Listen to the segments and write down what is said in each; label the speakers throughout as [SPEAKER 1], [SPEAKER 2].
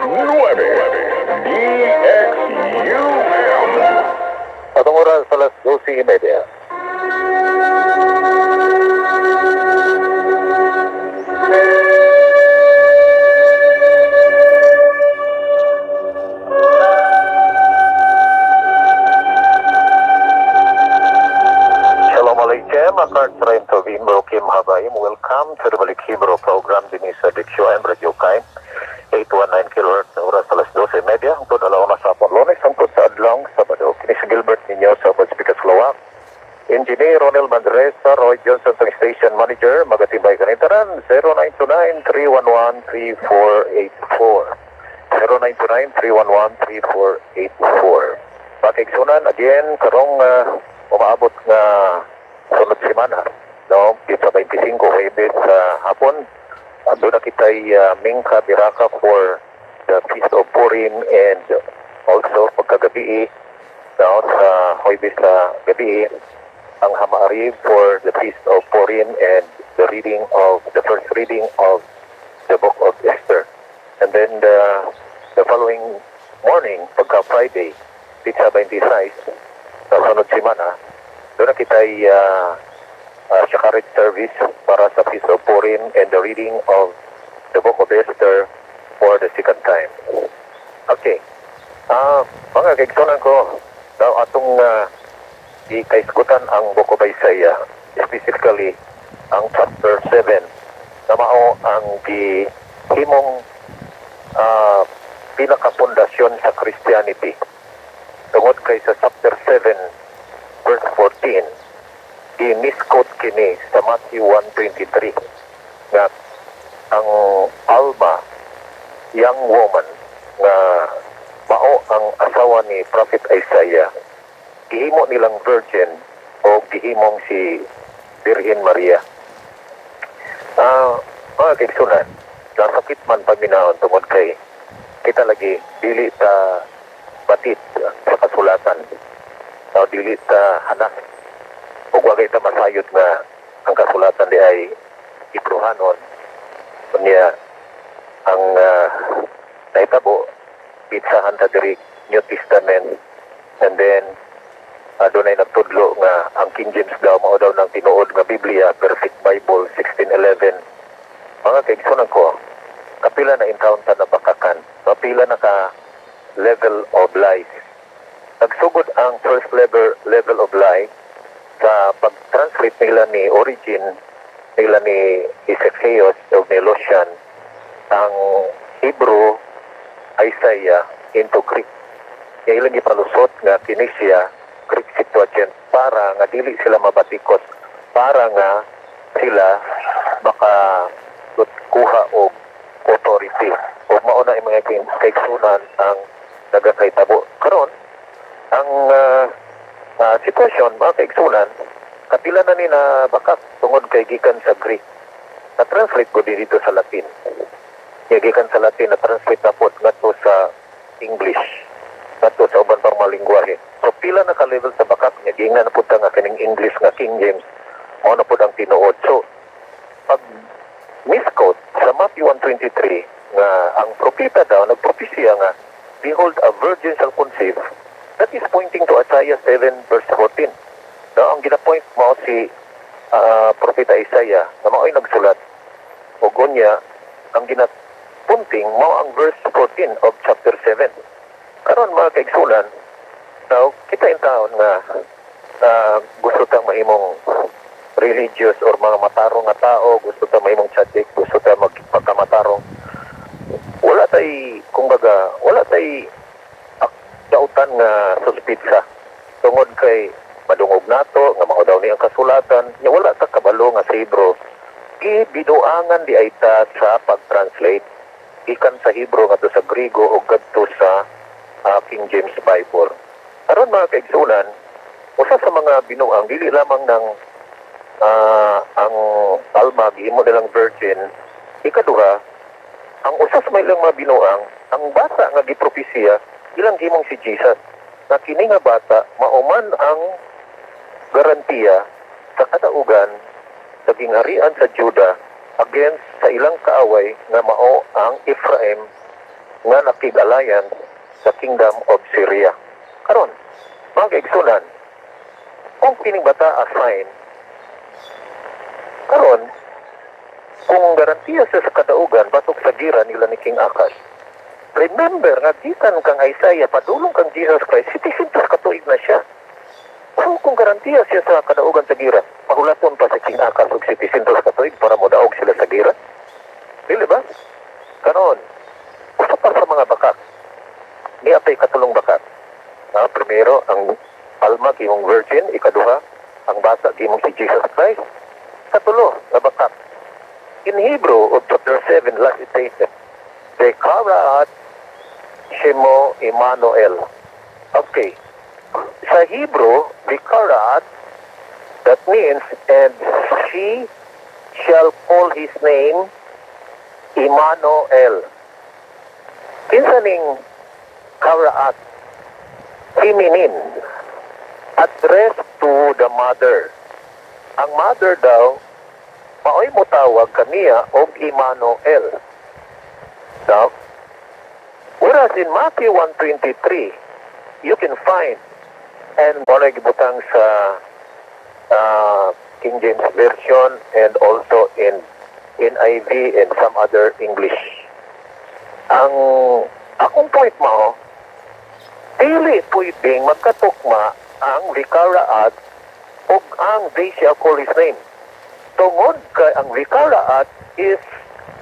[SPEAKER 1] Atong oras alas 12:30. Shalom Aleichem, Akart Sraim Tovim, Rokim Habaim. Welcome to the Balik Hebrew program din sa Diksyo M Radio Kain. 819 kHz na oras alas 12:30. Ang alaw na sa Apolones, hangtod sa Adlong, Sabado. Kini si Gilbert ninyo sa Pagspikas Lawak. Engineer Ronel Mandresa, Roy Johnson, sa Station Manager. Magatibay kanitaran, 0929-311-3484. 0929-311-3484. Pakigsunan, again, karong umaabot nga sunod semana, no? Dito 25 Huwebes sa hapon. Doon na kita'y Mingka Biraka for the Feast of Purim and also pagkagabi, no, sa Huwebes sa gabi, ang Hamaariv for the Feast of Purim and the first reading of the Book of Esther. And then the following morning, pagka Friday, Pizza 26, sa sunod semana, doon na kita'y Shakarit service para sa Feast of Purim and the reading of the Book of Esther for the second time. Okay. Mga kaigsunan ko, daw atong ikaisgutan ang Book of Isaiah, specifically ang chapter 7, na mao ang gihimong pinakapundasyon sa Christianity. Tungod kay sa chapter 7, verse 14, i-misquote kini sa Matthew 1:23 nga ang Alma, young woman nga mao ang asawa ni Prophet Isaiah, gihimo nilang virgin o gihimong si Virgin Maria. Mga kaigsunan, nasakit man paminaon tungod kay kita lagi dili ta batit sa kasulatan o dili ta hanas o wagay ta masayot nga ang kasulatan di ay Hebrewanon. Kunya ang naitabo pitsahan ta diri New Testament, and then adunay nagtudlo nga ang King James daw mao daw nang tinuod nga Biblia, Perfect Bible 1611. Mga kaigsunan ko, kapila na intawon ta na bakakan, kapila na ka level of lies. Nagsugod ang first level of lie sa pag-translate nila ni Origin, nila ni Ezekiel o ni Lucian, ang Hebrew Isaiah into Greek. Kaya ilang ipalusot nga kinisya Greek Septuagint para nga dili sila mabatikos, para nga sila baka kuha o authority o mauna yung mga kaigsunan ang nagakaitabo. Karon ang sitwasyon, mga kaigsunan, kapila na ni na bakak tungod kay gikan sa Greek. Na-translate ko din dito sa Latin. Gikan sa Latin, na-translate na po ngato sa English, ngato sa uban pang mga lingwahe. So pila na ka-level sa bakak niya, gingan na po nga kaning English nga King James, mao na po ang tinuod. So, pag misquote sa Matthew 1:23 nga ang propeta daw nagpropesya nga, behold, a virgin shall conceive. That is pointing to Isaiah 7 verse 14. Now, ang ginapoint mo si propeta Isaiah na mao'y nagsulat o gunya, ang ginapunting mo ang verse 14 of chapter 7. Karon mga kaigsunan, now, kita yung taon nga gusto tang mahimong religious or mga matarong nga tao, gusto tang mahimong tsadik, gusto tang magpagkamatarong. Wala tay, kumbaga, wala tay dautan nga suspitsa tungod kay madungog nato nga mao daw ni ang kasulatan nya wala ta kabalo nga sa Hebrew gibiduangan di ay ta sa pag-translate ikan sa Hebrew ngadto sa Griego o ngadto sa King James Bible. Aron mga kaigsunan, usa sa mga binuang dili lamang ng ang Alma gihimo nilang virgin, ikaduha ang usa sa may ilang mga binuang ang bata nga gipropesya ilang himong si Jesus, na kini nga bata mauman ang garantiya sa kadaugan sa gingharian sa Juda against sa ilang kaaway nga mao ang Ephraim nga nakig-alliance sa Kingdom of Syria. Karon, mga kaigsunan, kung pining bata assign, karon, kung garantiya sa kadaugan, batok sa gira nila ni King Akas, remember nga gikan kang Isaiah, padulong kang Jesus Christ, 700 katuig na siya. So kung garantiya siya sa kadaugan sa gira, pahulaton pa sa King Akas og 700 katuig para modaog sila sa gira? Dili ba? Karon, usa pa sa mga bakat, niapay katulong bakat. Primero, ang alma kimong virgin, ikaduha, ang bata kimong si Jesus Christ. Katulo, na bakat. In Hebrew, of chapter 7, last it stated, Bekarat Shemo Emmanuel. Okay. Sa Hebrew, Bekarat, that means, and she shall call his name Emmanuel. Kinsa ning Karaat, feminine, addressed to the mother. Ang mother daw, maoy mo tawag kaniya og Emmanuel. Now, whereas in Matthew 1:23, you can find, and wala gibutang sa King James Version and also in NIV and some other English. Ang akong point mo, dili pwedeng magkatukma ang Vikaraat o ang they shall call his name. Tungod kay ang Vikaraat is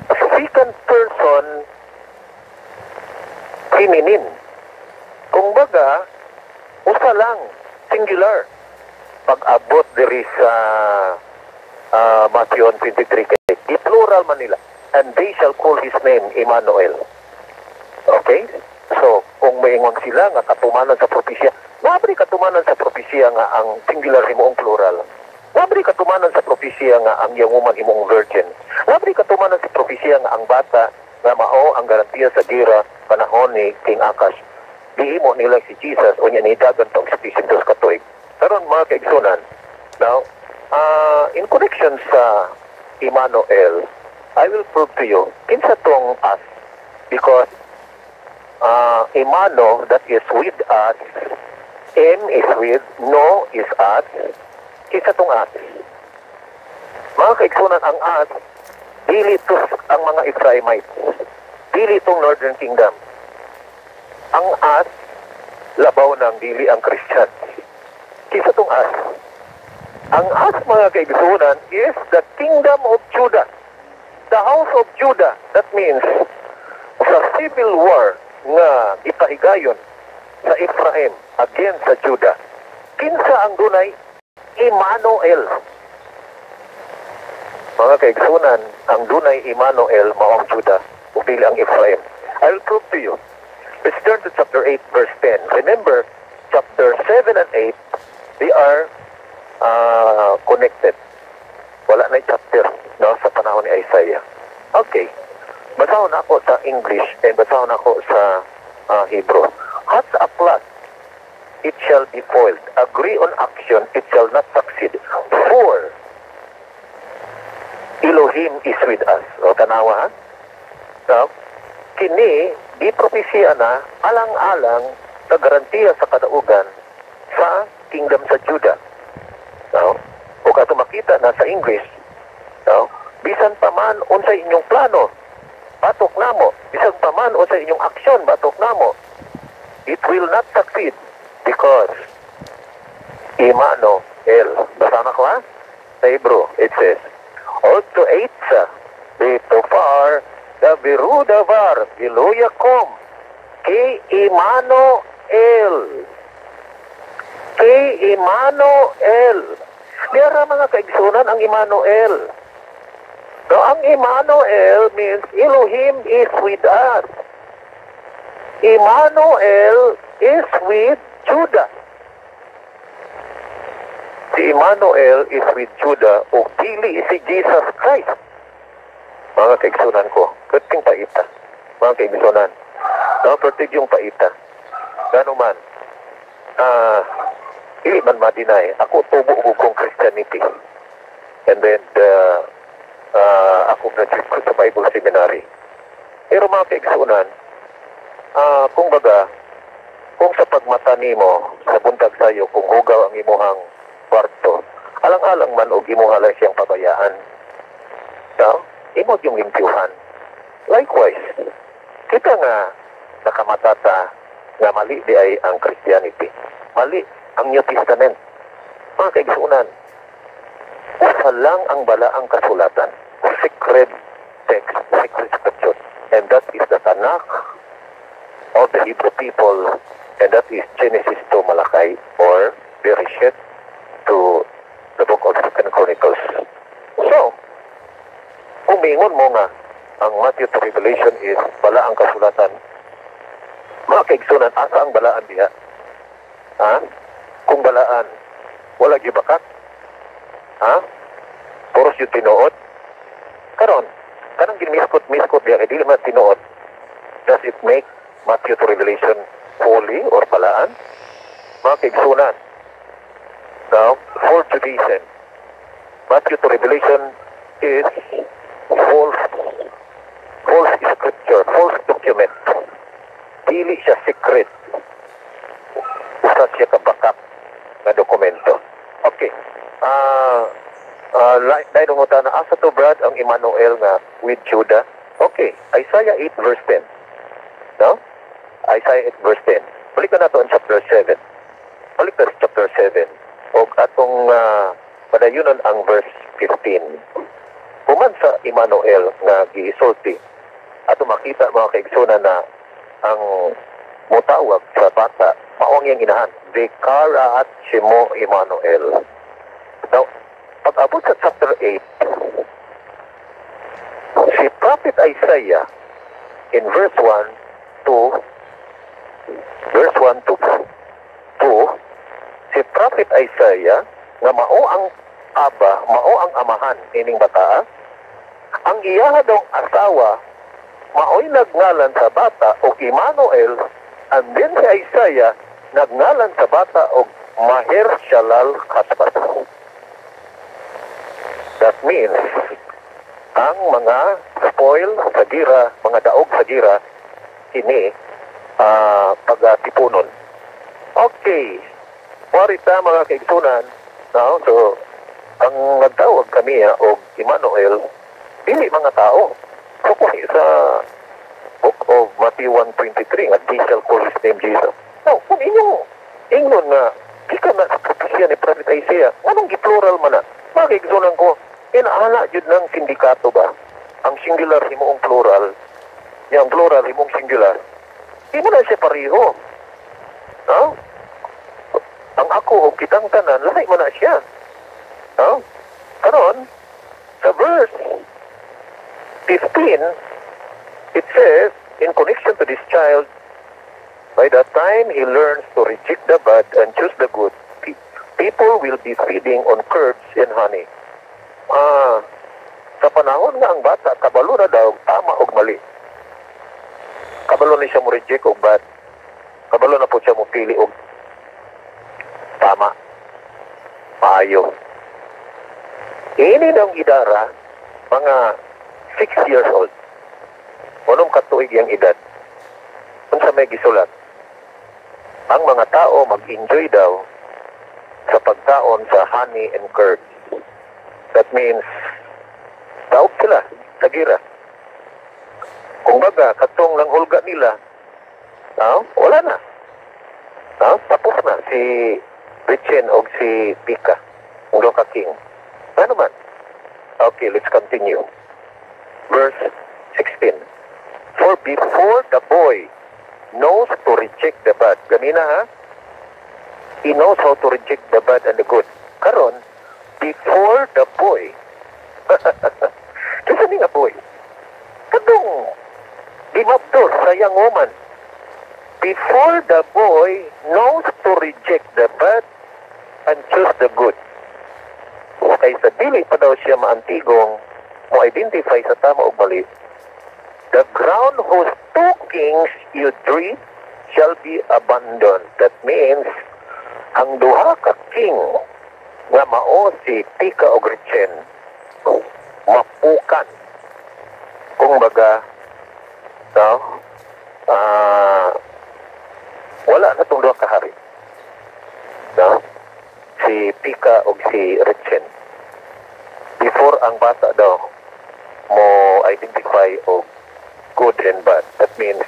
[SPEAKER 1] second person feminine. Kung baga, usa lang, singular. Pag-abot diri sa Matthew 23, i-plural man nila. And they shall call his name Emmanuel. Okay? So, kung maingon sila nga katumanan sa propesya, nabri katumanan sa propesya nga ang singular himoong plural. Nabri katumanan sa propesya nga ang young himong virgin. Nabri katumanan sa propesya nga ang bata nga mao ang garantiya sa gira panahon ni King Akas. Dihimo nila si Jesus o niya nidagan tong 700 katuig. Karon mga kaigsunan, now, in connection sa Emmanuel, I will prove to you, kinsa tong us, because Emmanuel, that is with us, M is with, no is us, kinsa tong us. Mga kaigsunan, ang us, dili to ang mga Ephraimites, dili tong Northern Kingdom. Ang us, labaw ng dili ang Christian. Kinsa tong us? Ang us, mga kaigsunan, is the kingdom of Judah. The house of Judah. That means, sa civil war nga ipahigayon sa Ephraim against sa Judah, kinsa ang dunay? Emmanuel. Mga kaigsunan, ang dunay Emmanuel, maong Judah, upili ang Ephraim. I will prove to you. Let's turn to chapter 8, verse 10. Remember, chapter 7 and 8, they are connected. Wala na yung chapter, no, sa panahon ni Isaiah. Okay. Basahon ako sa English and basahon ako sa Hebrew. How's a plot? It shall be foiled. Agree on action, it shall not succeed. For Elohim is with us. O, tanawa, ha? So, kini, di propesya na alang-alang sa garantiya sa kadaugan sa kingdom sa Judah. So, o kato makita na sa English, so, bisan pa man unsay inyong plano, batok namo. Bisan pa man unsay inyong aksyon, batok namo. It will not succeed because Emmanuel. Basa na ko, ha? Sa Hebrew, it says, also Eitza, Betofar, Daviru Davar, Giloyakom, Ki Emmanuel. Ki Emmanuel. Diyara mga kaigsunan ang Emmanuel. So, ang Emmanuel means Elohim is with us. Emmanuel is with Judah. Si Emmanuel is with Judah o dili si Jesus Christ. Mga kaigsunan ko, kating paita. Mga kaigsunan, napertig yung paita. Gano man, dili man madinay, ako tubo kong Christianity. And then, ako graduate ko sa Bible Seminary. Pero mga kaigsunan, kung baga, kung sa pagmata nimo sa buntag sayo, kung hugaw ang imuhang kwarto, alang-alang man o imuha lang siyang pabayaan. So, imo yung limpyuhan. Likewise, kita nga nakamatata nga mali di ay ang Christianity. Mali ang New Testament. Mga kaigsunan, usa lang ang balaang kasulatan. Sacred text, sacred scripture. And that is the Tanakh of the Hebrew people, and that is Genesis to Malakay, or Bereshit to the book of 2 Chronicles. So, kung mingon mo nga, ang Matthew to Revelation is bala ang kasulatan, mga kaigsunan, asa ang balaan diha? Ha? Kung balaan, wala gibakat? Ha? Puros yung tinuod? Karon, kanang ginmiskot diha, dili man tinuod. Does it make Matthew to Revelation holy or balaan? Mga kaigsunan. Now, for Judaism, Matthew to Revelation is false scripture, false document. Dili siya secret. Usa siya kabakap na dokumento. Okay. Dahil nungutan na asa to Brad ang Emmanuel nga with Judah. Okay. Isaiah 8 verse 10. No? Isaiah 8 verse 10. Balik na nato ang chapter 7. Balik na sa chapter 7. O atong padayunan ang verse 15. Human sa Emmanuel nga gisulti ato makita mga kaigsunan na ang mutawag sa bata maong yang inahan Dekaraat Shemo Emmanuel. Now, pag-abot sa chapter 8, si Prophet Isaiah in verse 1 to 2, si Prophet Isaiah nga mao ang aba, mao ang amahan ining bata, ang iyaha daw asawa mao'y nagngalan sa bata og Emmanuel, and then si Isaiah nagngalan sa bata og Maher Shalal Kaspat. That means ang mga spoil sa gira, mga daog sa gira, ini pagatipunon. Okay. Warita mga kaigsunan, no? So, ang nagtawag kami og Emmanuel, dili mga tao. So, kung sa book of Matthew 1:23, nga they shall call his name Jesus. No, kung inyong ingnon nga, di ka na sa propesya ni Prophet Isaiah, anong giplural man na? Mga kaigsunan ko, inaala yun ng sindikato ba? Ang singular himong plural, yung plural himong singular, di mo na siya pareho. No? Ang ako o kitang tanan, lahat mo na siya. No? Karon, sa verse 15, it says, in connection to this child, by the time he learns to reject the bad and choose the good, people will be feeding on curds and honey. Sa panahon nga ang bata, kabalo na daw, tama o mali. Kabalo na siya mo reject o bad. Kabalo na po siya mo pili o tama. Maayo. Ini ng idara, mga 6 years old. Unong katuig yung edad. Kung sa may gisulat, ang mga tao mag-enjoy daw sa pagkaon sa honey and curd. That means, taog sila, tagira. Kung baga, katong lang hulga nila, wala na. Tapos na si Richen o si Pika, ang Loka King. Ano man? Okay, let's continue. Verse 16. For before the boy knows to reject the bad, ganina ha? He knows how to reject the bad and the good. Karon, before the boy. Kasi nga boy. Kadong, dimabdor sa young woman. Before the boy knows to reject the bad and choose the good. Kaya sa dili pa daw siya maantigong mo-identify sa tama o mali. The ground whose two kings you dread shall be abandoned. That means, ang duha ka king nga mao si Pika o Gretchen mapukan. Kung baga, wala na itong duha kahari. No? Si Pika o si Retchen. Before ang bata daw mo identify o good and bad. That means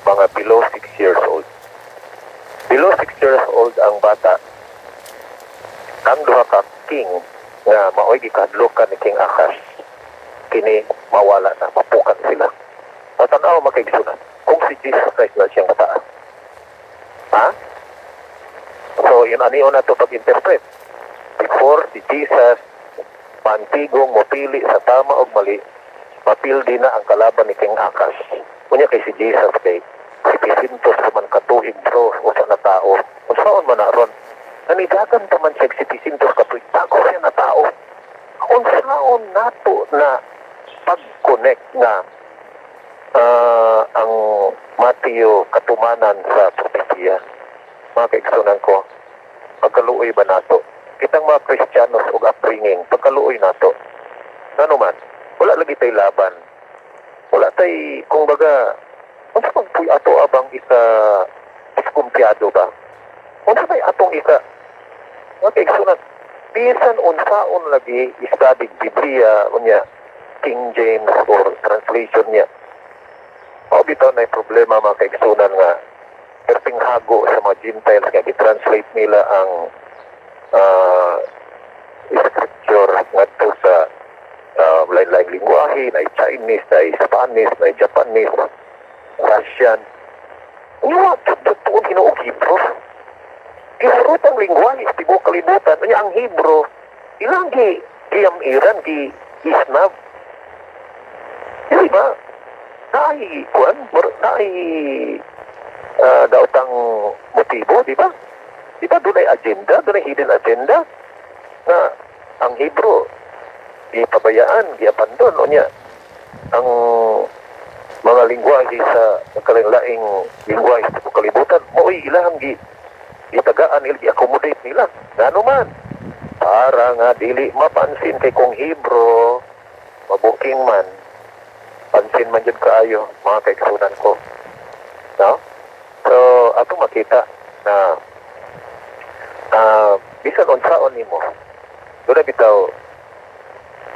[SPEAKER 1] mga below 6 years old. Below 6 years old ang bata, ang duha ka king nga maoy gikadlokan ni King Akash, kini mawala na, mapukan sila. Matanaw makaigsunan kung si Jesus Christ na siyang bataan. Ha? So, yun aniyo na ito pag-interpret. Before si Jesus pantigong mapili sa tama o mali, mapildi na ang kalaban ni King Akash. Kunya kay si Jesus kay si Pisintos naman katuig bro o sa na tao. O saan man na ron? Nanidagan naman siya si Pisintos katuig. Tako siya na tao. Kung saan nato na pag-connect na ang Mateo katumanan sa propesya. Mga kaigsunan ko, pagkaluoy ba nato? Kitang mga Kristiyanos o upbringing, pagkaluoy nato. Ano man, wala lagi tayo laban. Wala tayo, kung baga, kung sa pagpuy ato abang iskumpiyado ba? Kung sa tayo atong mga kaigsunan, bisan unsaon lagi study Biblia, unya, King James or translation niya. O bitaw na yung problema mga kaigsunan nga perting hago sa mga Gentiles nga i-translate nila ang scripture ngadto sa lain-lain lingwahe, na Chinese, na Spanish, na Japanese, Russian. Nga, tutuon hinuog Hebrew. Gisurot ang lingwahe, tibo kalimutan. Kanya ang Hebrew, ilang giyamiran, isnab. Hindi ba? Daotang motibo, di ba? Di ba doon ay agenda, doon ay hidden agenda na ang Hebrew ipabayaan, iabandon o niya ang mga lingwahe sa kalaing lingwahe sa kalibutan mo ilang itagaan nila, i-accommodate nila ano man para nga dili mapansin kay kung Hebrew mabuking man pansin man dyan kaayo mga kaigsunan ko, no? So ato makita na bisan unsaon nimo doon na bitaw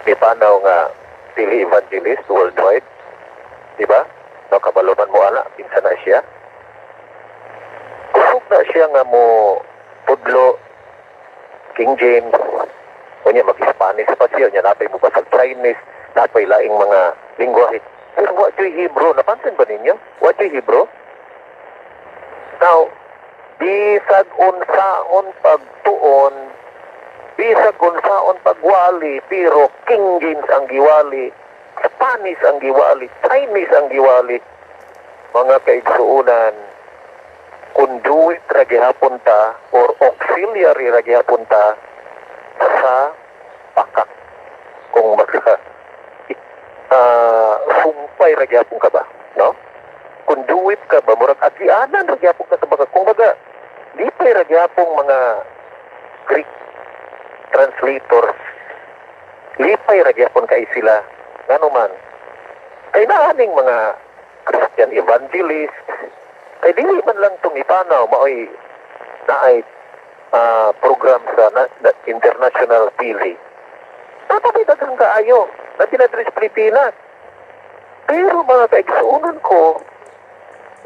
[SPEAKER 1] ipanaw nga dili evangelist worldwide, di ba? No, kabaloman mo ana, pinsa na siya. Kusog na siya nga mo pudlo King James, o niya mag-Spanish pa siya, niya napay mo basag Chinese, napay laing mga lingwahe. Pero what yung Hebrew? Napansin ba ninyo? What yung Hebrew? Now, bisag unsaon pagtuon, bisag unsaon pagwali, pero King James ang giwali, Spanish ang giwali, Chinese ang giwali, mga kaigsuunan, conduit ra gihapon ta or auxiliary ra gihapon ta sa pakak. Kung sumpay ra gihapon ka ba, no? Conduit ka ba, murag agianan ra gihapon ka sa pakak. Kung baga, di pa ra gihapon mga Greek translators, lipay ra gyapon kay sila ngano man kay naaning mga Christian evangelist kay dili man lang tong ipanaw maoy naay program sa international TV napapitagang kaayo na tinadres Pilipinas pero mga kaigsuunan ko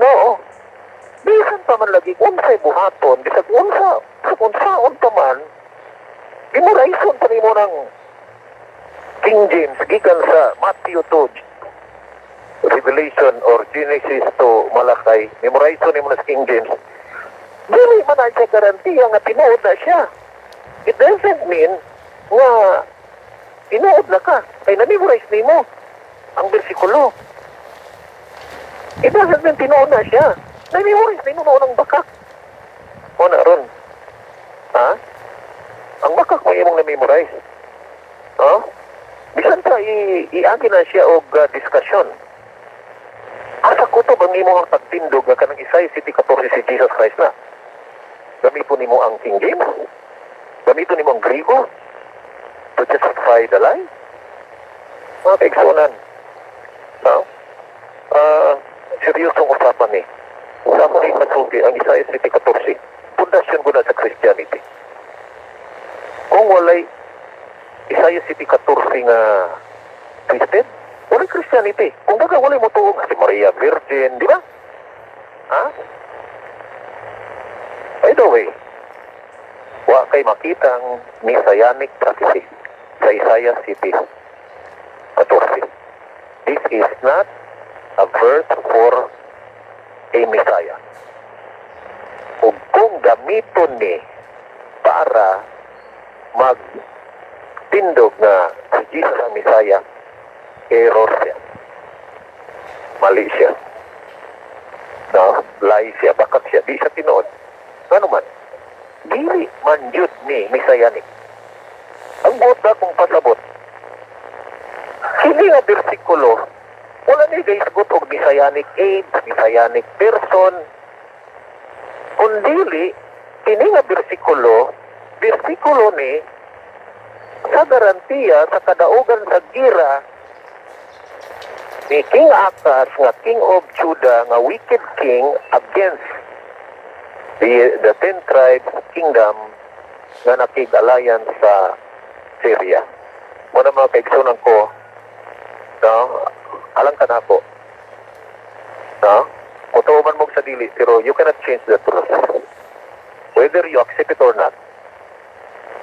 [SPEAKER 1] no bisan pa man lagi unsay buhaton bisag unsaon pa man memorize pa nimo ng King James gikan sa Matthew to Revelation or Genesis to Malakay, memorize nimo ng King James. Dili man na siya garantiya nga tinuod na siya. It doesn't mean nga tinuod na ka. Kaya na-memorize nimo ang bersikulo. It doesn't mean tinuod na siya. Na-memorize nimo noon ang bakak. O na ron. Ha? Ang bakak mo imong na-memorize. Oh? Bisan pa iagi na siya og diskusyon. Asa ko to bang imo ang pagtindog nga kanang Isaiah 14 si Jesus Christ na? Gamiton nimo ang King James? Gamiton nimo ang Griego? To justify the lie? Mga kaigsunan. No? seryosong usapan ni. Sama ni Matsuki ang Isaiah City 14. Pundasyon ko na sa Christianity. Kung walay Isaiah City 14 nga Christian, walay Christianity. Kung baga walay mo tuong si Maria Virgin, di ba? Ha? By the way, wa kay makitang messianic prophecy sa Isaiah City 14. This is not a verse for a Messiah. Ug kung gamiton ni para magtindog na si Jesus ang Messiah, error siya. Mali siya. No? Lie siya. Bakit siya? Di siya tinood. Ano man? Dili man yun ni Messianic. Ang buot na kung pasabot. Hindi nga bersikulo, wala ni guys gut og Messianic age, Messianic person. Kundili, kini nga bersikulo ni sa garantiya sa kadaugan sa gira ni King Akas nga King of Judah nga wicked king against the 10 tribes kingdom nga nakig-alliance sa Syria. Muna mga kaigsunan ko, no, alang ka na ako. No? Mutuman mo sa dili, pero you cannot change the truth. Whether you accept it or not.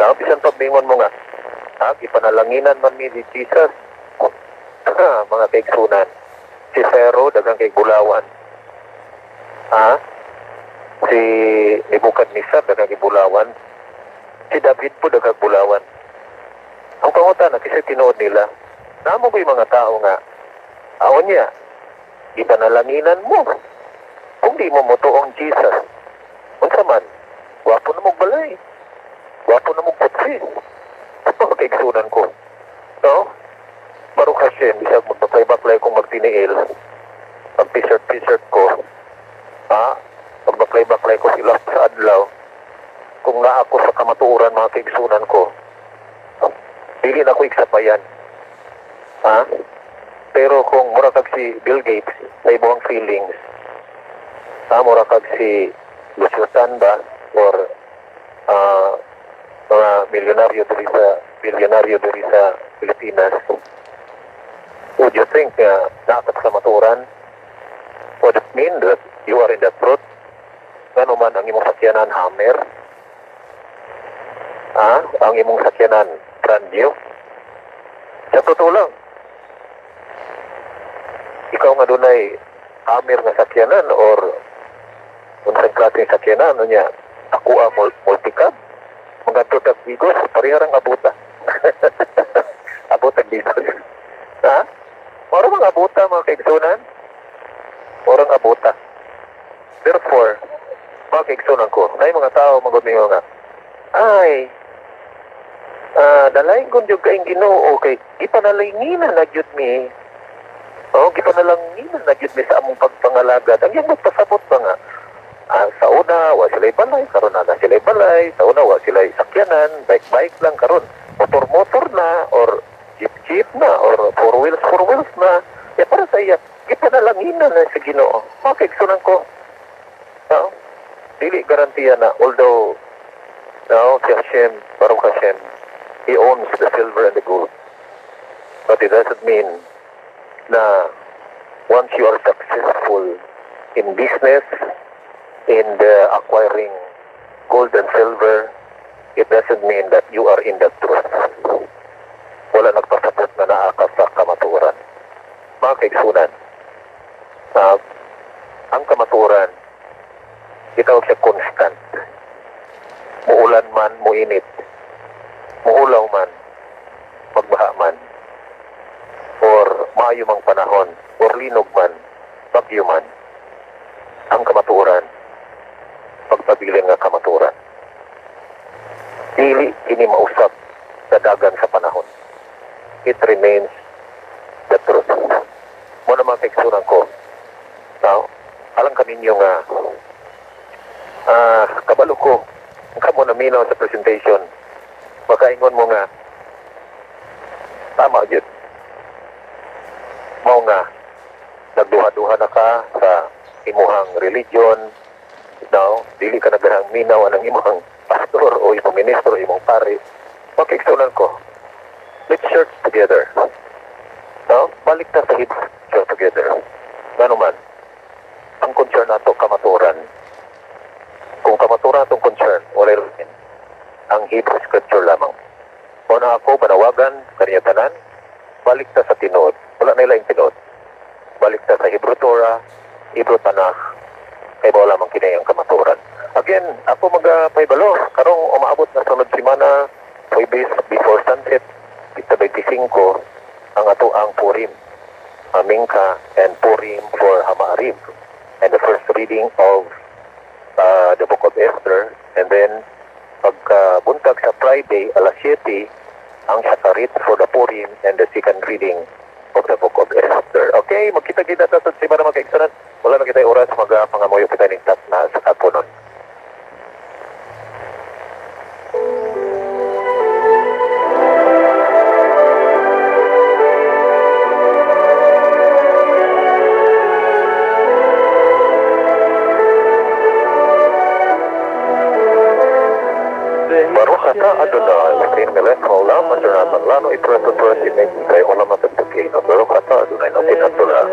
[SPEAKER 1] No? Bisan pagmingon mo nga, ha? Ipanalanginan man ni Jesus. Mga kaigsunan. Si Pharaoh, dagang kay Bulawan. Ha? Si Nebuchadnezzar, dagang kay Bulawan. Si David po, dagang Bulawan. Ang pangutan, kasi tinood nila, namo ko yung mga tao nga, aon niya, ipanalanginan mo. Kung di mo mutuong Jesus, unsa man, wapo na mong balay. Wapo na mong putsi. Ito kaigsunan ko. No? Baruch Hashem, bisag magbaklay-baklay kong magtiniil. Ang t-shirt ko. Ha? Magbaklay-baklay ko sila sa adlaw. Kung na ako sa kamatuuran mga kaigsunan ko, dili na ko iksapayan. Ha? Pero kung murakag si Bill Gates sa ibang feelings, murakag si Lucio Tanda or mga bilyonaryo diri sa Pilipinas, would you think dapat sa maturan? Would it mean that you are in the truth? Ano man ang imong sakyanan, Hammer? Ang imong sakyanan, brand new? Sa totoo lang, ikaw nga doon ay Hammer nga sakyanan or unsang klaseng sakyanan, ano niya, ako multicab, mga tutag bigos, pariharang abuta. Abuta bigos. Ha? Marang mga abuta, mga kaigsunan? Marang abuta. Therefore, mga kaigsunan ko, na yung mga tao magumingo nga, ay, dalayin kong yung kaing Ginoo, okay, ipanalinginan na gyud mi. Ipanalinginan na gyud mi sa among pagpangalagad. Ang yung magpasabot ba nga, sa una, wa sila'y balay, karon na sila'y balay, sa una, wa sila'y sakyanan, bike-bike lang, karon motor-motor na, or jeep-jeep na, or four wheels na. Ya para sa iya, ipanalanginan na sa Ginoo. Okay, sunan ko. No? Dili garantiya na, although, no, si Hashem, Baruch Hashem, He owns the silver and the gold. But it doesn't mean na once you are successful in business, in the acquiring gold and silver, it doesn't mean that you are in the truth. Wala nagpasabot na naaka sa kamaturan. Mga kaigsunan, ang kamaturan, itawag siya constant. Muulan man, muinit, muulaw man, magbaha man, or maayo mang panahon, or linog man, bagyo man, ang kamaturan, pagpabiling nga kamaturan. Dili kini mausap sa dagan sa panahon. It remains the truth. Muna mga kaigsunan ko, now, alam ka ninyo nga, kabalo ko, ang kamo na minaw sa presentation, makaingon mo nga, tama yun. Mao nga, nagduha-duha na ka sa imuhang religion, now, dili ka nagarang minaw anang imong pastor o imong ministro, imong pari, makiksunan ko. Let's church together. Now, balik na sa Hebrew together. Ano man, ang concern nato kamaturan. Kung kamaturan itong concern, wala rin. Ang Hebrew scripture lamang. Kung na ako, panawagan, kaniya tanan, balik na sa tinod. Wala nila yung tinod. Balik na sa Hebrew Torah, Hebrew Tanakh, kay wala lamang kinayang kamaturan. Again, ako magpaibalo. Karong umaabot na sunod simana, Huwebes before sunset, kita 25, ang ato ang Purim. Amingka and Purim for Hamaarib. And the first reading of the Book of Esther. And then, pagkabuntag sa Friday, alas 7, ang Shakarit for the Purim and the second reading of the Book of Esther. Okay, magkita-kita sa simana mga kaigsanan. Wala na kita oras pangamuyo kita ng tat na sa kapunon. Baruch atah Adonai, Elohim melech haolam, asher natan lanu Yisrael b'Torah imei Olam atah Baruch atah Adonai, Noten HaTorah.